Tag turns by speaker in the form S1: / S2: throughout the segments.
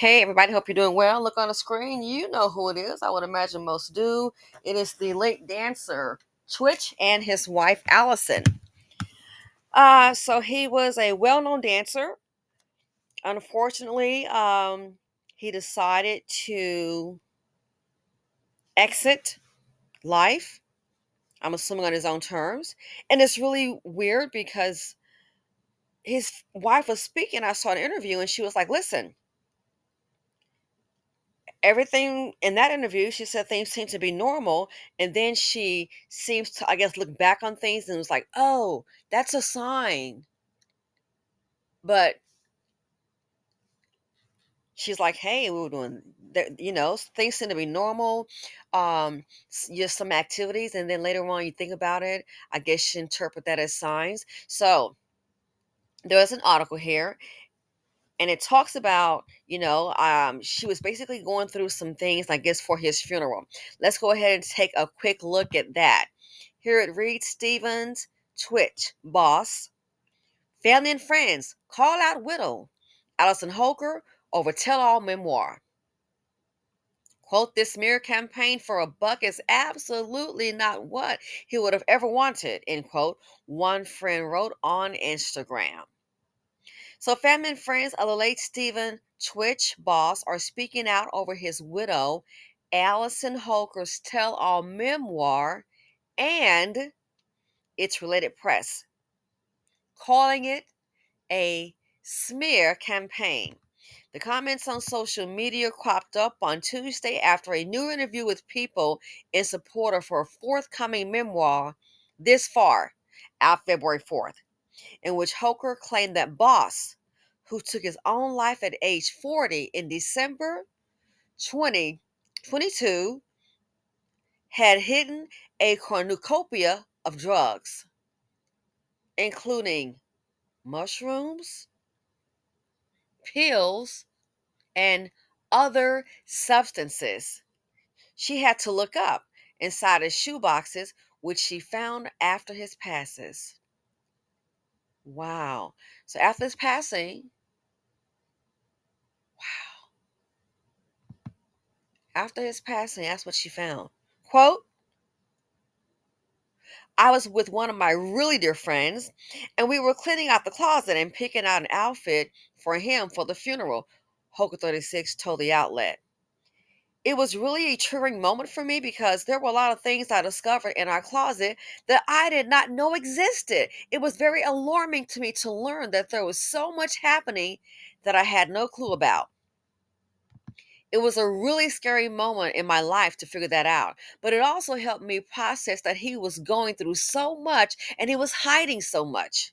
S1: Hey everybody, hope you're doing well. Look on the screen, you know who it is. I would imagine most do. It is the late dancer Twitch and his wife Allison. So he was a well-known dancer. Unfortunately, he decided to exit life. I'm assuming on his own terms, and it's really weird because his wife was speaking. I saw an interview, and she was like, "Listen, everything in that interview, she said things seem to be normal, and then she seems to, I guess, look back on things and was like, oh, that's a sign." But she's like, hey, we were doing that, things seem to be normal. Just some activities, and then later on you think about it, I guess you interpret that as signs. So there's an article here, and it talks about, she was basically going through some things, I guess, for his funeral. Let's go ahead and take a quick look at that. Here it reads: Stevens, Twitch boss, family and friends call out widow Allison Holker over tell-all memoir. Quote, this smear campaign for a buck is absolutely not what he would have ever wanted, end quote, one friend wrote on Instagram. So, family and friends of the late Stephen Twitch boss are speaking out over his widow, Allison Holker's tell all memoir and its related press, calling it a smear campaign. The comments on social media cropped up on Tuesday after a new interview with People in support of her forthcoming memoir, This Far, out February 4th, in which Holker claimed that Boss, who took his own life at age 40 in December 2022, had hidden a cornucopia of drugs, including mushrooms, pills, and other substances she had to look up inside his shoeboxes, which she found after his passes. Wow. So after his passing, that's what she found. Quote, I was with one of my really dear friends, and we were cleaning out the closet and picking out an outfit for him for the funeral, Hoka 36 told the outlet. It was really a triggering moment for me because there were a lot of things I discovered in our closet that I did not know existed. It was very alarming to me to learn that there was so much happening that I had no clue about. It was a really scary moment in my life to figure that out, but it also helped me process that he was going through so much and he was hiding so much.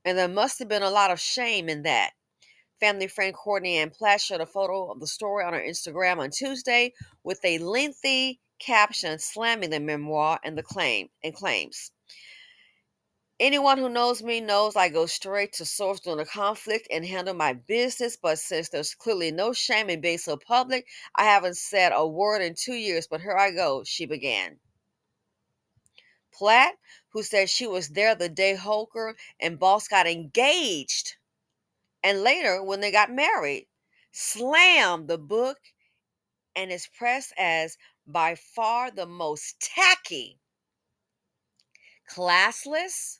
S1: And there must have been a lot of shame in that. Family friend Courtney Ann Platt shared a photo of the story on her Instagram on Tuesday with a lengthy caption slamming the memoir and claims. Anyone who knows me knows I go straight to source during a conflict and handle my business, but since there's clearly no shame in being so public, I haven't said a word in 2 years, but here I go, she began. Platt, who said she was there the day Holker and Boss got engaged, and later when they got married, slammed the book and is pressed as by far the most tacky, classless,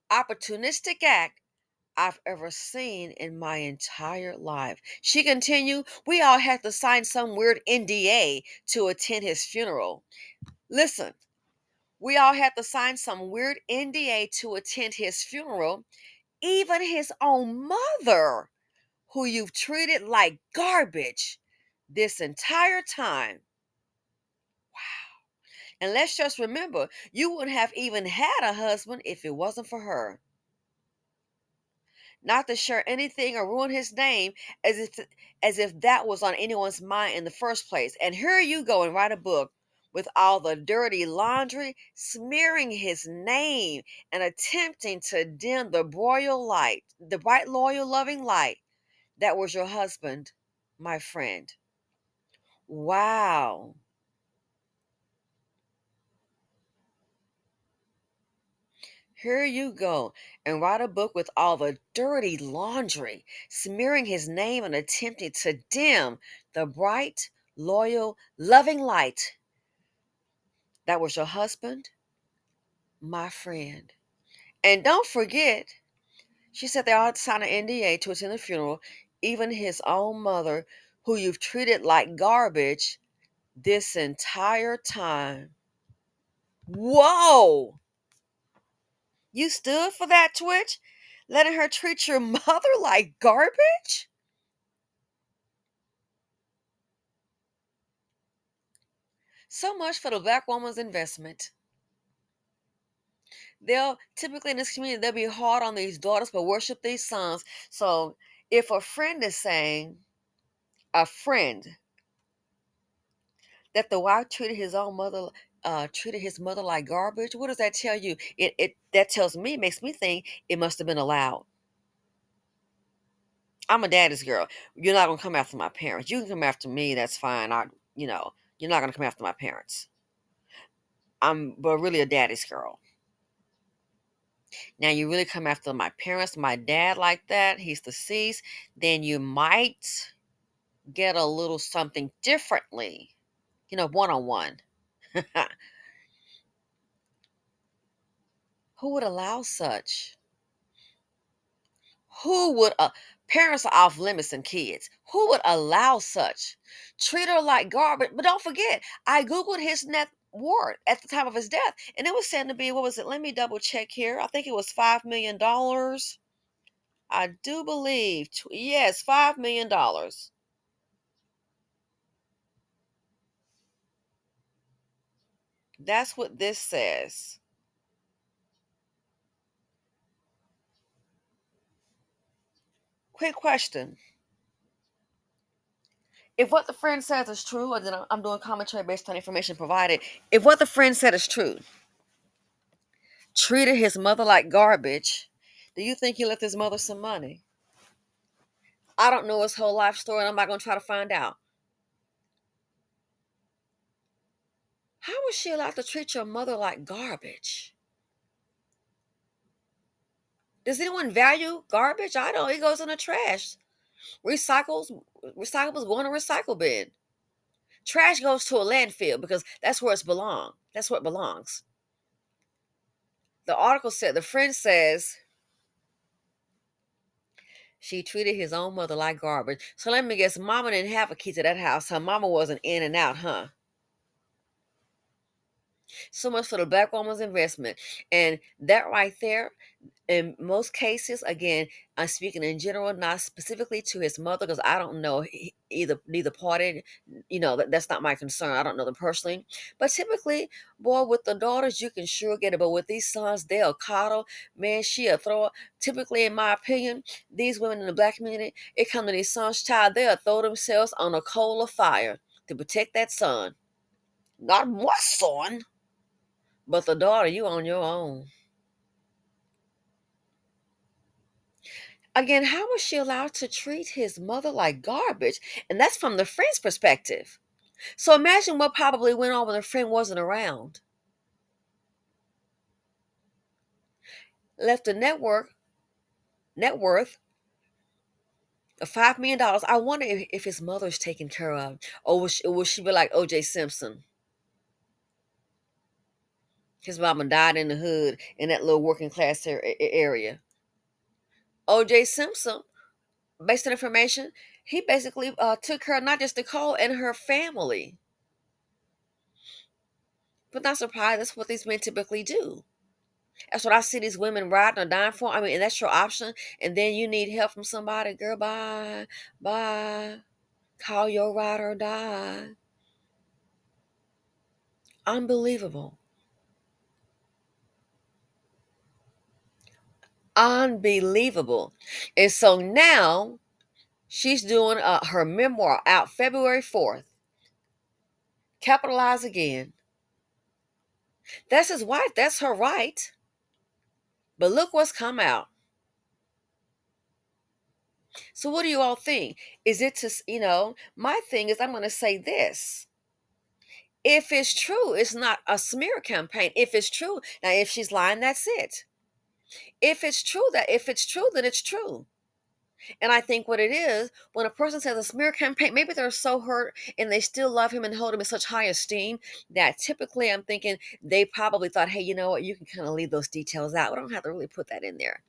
S1: opportunistic act I've ever seen in my entire life. She continued, we all had to sign some weird NDA to attend his funeral. Listen, we all had to sign some weird NDA to attend his funeral. Even his own mother, who you've treated like garbage this entire time. And let's just remember, you wouldn't have even had a husband if it wasn't for her. Not to share anything or ruin his name as if that was on anyone's mind in the first place. And here you go and write a book with all the dirty laundry, smearing his name and attempting to dim the royal light, the bright, loyal, loving light that was your husband, my friend. Wow. Here you go. And write a book with all the dirty laundry, smearing his name and attempting to dim the bright, loyal, loving light that was your husband, my friend. And don't forget, she said they all had to sign an NDA to attend the funeral, even his own mother, who you've treated like garbage this entire time. Whoa! You stood for that, Twitch? Letting her treat your mother like garbage? So much for the black woman's investment. They'll typically in this community, they'll be hard on these daughters but worship these sons. So if a friend is saying, a friend, that the wife treated his mother like garbage, what does that tell you? It that tells me, makes me think it must have been allowed. I'm a daddy's girl. You're not gonna come after my parents. You can come after me, that's fine. You're not gonna come after my parents. I'm but really a daddy's girl. Now you really come after my parents, my dad like that, he's deceased, then you might get a little something differently, one on one. Who would allow such? Who would, parents are off limits and kids. Who would allow such? Treat her like garbage. But don't forget, I Googled his net worth at the time of his death, and it was said to be, what was it? Let me double check here. I think it was $5 million. I do believe, yes, $5 million. That's what this says. Quick question. If what the friend says is true, or then I'm doing commentary based on information provided, if what the friend said is true, treated his mother like garbage, do you think he left his mother some money? I don't know his whole life story, and I'm not going to try to find out. How was she allowed to treat your mother like garbage? Does anyone value garbage? I don't. It goes in the trash. Recyclables go in a recycle bin. Trash goes to a landfill because that's where it's belong. That's where it belongs. The article said, the friend says she treated his own mother like garbage. So let me guess, mama didn't have a key to that house. Her mama wasn't in and out, huh? So much for the black woman's investment. And that right there, in most cases, again, I'm speaking in general, not specifically to his mother, because I don't know neither party. That's not my concern. I don't know them personally. But typically, boy, with the daughters, you can sure get it. But with these sons, they'll coddle. Man, she'll throw. Typically, in my opinion, these women in the black community, it come to these sons' child, they'll throw themselves on a coal of fire to protect that son. Not my son, but the daughter, you on your own. Again, how was she allowed to treat his mother like garbage? And that's from the friend's perspective. So imagine what probably went on when the friend wasn't around. Left a net worth of $5 million. I wonder if his mother's taken care of. Or will she be like OJ Simpson? His mama died in the hood in that little working class area. OJ Simpson, based on information, he basically took care of not just Nicole and her family. But not surprised, that's what these men typically do. That's what I see these women riding or dying for. I mean, and that's your option. And then you need help from somebody, girl, bye, bye. Call your ride or die. Unbelievable. Unbelievable. And so now she's doing her memoir out February 4th. Capitalize again. That's his wife. That's her right. But look what's come out. So what do you all think? Is it my thing is I'm going to say this. If it's true, it's not a smear campaign. If it's true, now if she's lying, that's it. If it's true, then it's true. And I think what it is, when a person says a smear campaign, maybe they're so hurt and they still love him and hold him in such high esteem that typically I'm thinking they probably thought, hey, you know what, you can kind of leave those details out. We don't have to really put that in there.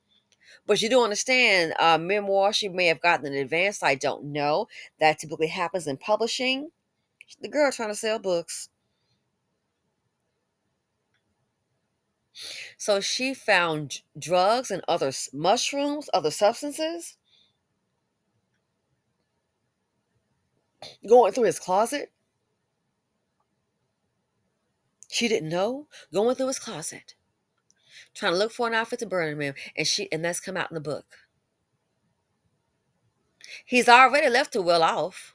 S1: But you do understand, memoir she may have gotten in advance. I don't know. That typically happens in publishing. The girl trying to sell books. So she found drugs and other mushrooms, other substances going through his closet. She didn't know, going through his closet, trying to look for an outfit to burn him, and that's come out in the book. He's already left her well off.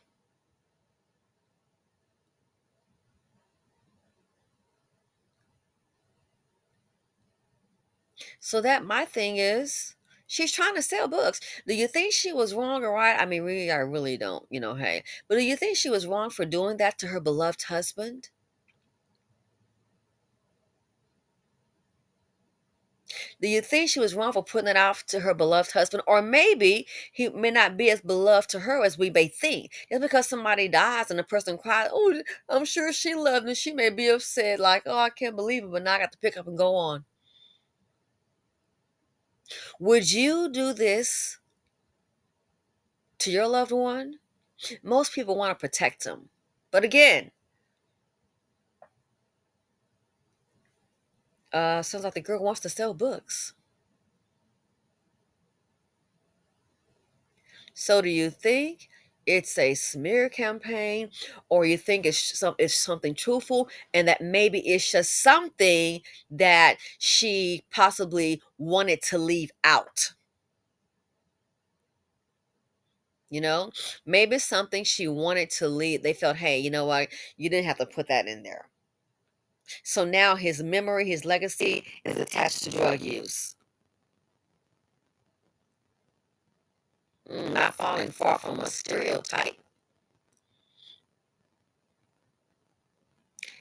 S1: So that my thing is, she's trying to sell books. Do you think she was wrong or right? I mean, really, I really don't, hey. But do you think she was wrong for doing that to her beloved husband? Do you think she was wrong for putting it out to her beloved husband? Or maybe he may not be as beloved to her as we may think. Just because somebody dies and the person cries, oh, I'm sure she loved him. She may be upset, like, oh, I can't believe it, but now I got to pick up and go on. Would you do this to your loved one? Most people want to protect them. But again, sounds like the girl wants to sell books. So do you think it's a smear campaign, or you think it's something truthful, and that maybe it's just something that she possibly wanted to leave out? You know, maybe it's something she wanted to leave. They felt, hey, you know what? You didn't have to put that in there. So now his memory, his legacy is attached to drug use. Not falling far from a stereotype.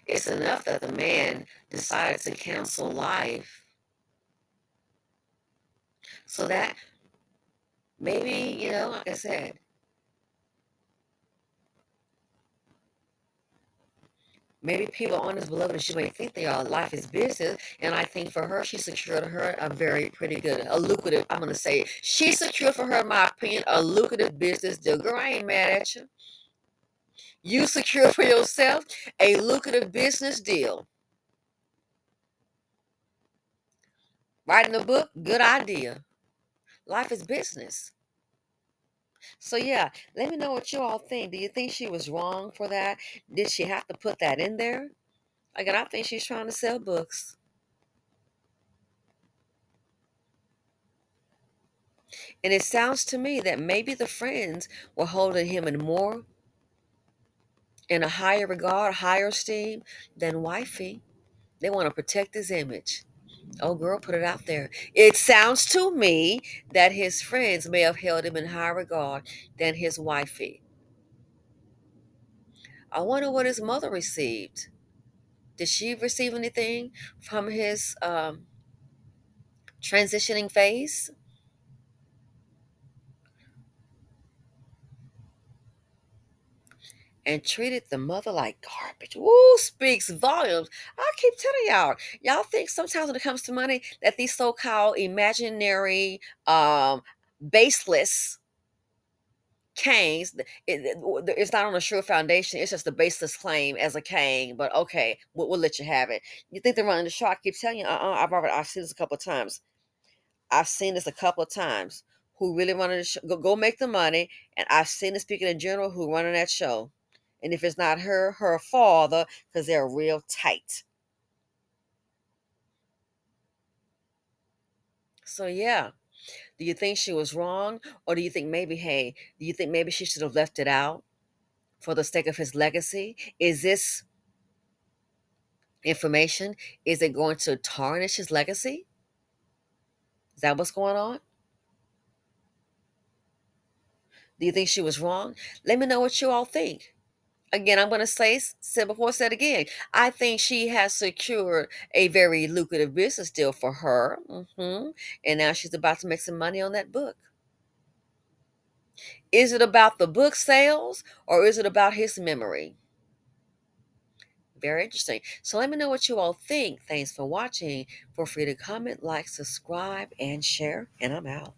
S1: It's enough that the man decided to cancel life so that maybe, like I said, maybe people aren't as beloved as she may think they are. Life is business. And I think for her, she secured her a very pretty good, a lucrative, I'm going to say, she secured for her, in my opinion, a lucrative business deal. Girl, I ain't mad at you. You secured for yourself a lucrative business deal. Writing a book, good idea. Life is business. So yeah, let me know what you all think. Do you think she was wrong for that? Did she have to put that in there? Again, I think she's trying to sell books. And it sounds to me that maybe the friends were holding him in a higher regard, higher esteem than wifey. They want to protect his image. Oh, girl, put it out there. It sounds to me that his friends may have held him in higher regard than his wifey. I wonder what his mother received. Did she receive anything from his transitioning phase? And treated the mother like garbage. Woo, speaks volumes. I keep telling y'all think sometimes when it comes to money that these so-called imaginary, baseless Canes, it's not on a sure foundation. It's just a baseless claim as a cane. But okay, we'll let you have it. You think they're running the show? I keep telling you, I've seen this a couple of times. I've seen this a couple of times. Who really running the show? Go make the money. And I've seen it speaking in general who running that show. And if it's not her, her father, because they're real tight. So yeah, do you think she was wrong, or do you think maybe, hey, do you think maybe she should have left it out for the sake of his legacy? Is this information, is it going to tarnish his legacy? Is that what's going on? Do you think she was wrong? Let me know what you all think. Again, I'm going to say, said before, said again. I think she has secured a very lucrative business deal for her. And now she's about to make some money on that book. Is it about the book sales or is it about his memory? Very interesting. So let me know what you all think. Thanks for watching. Feel free to comment, like, subscribe, and share. And I'm out.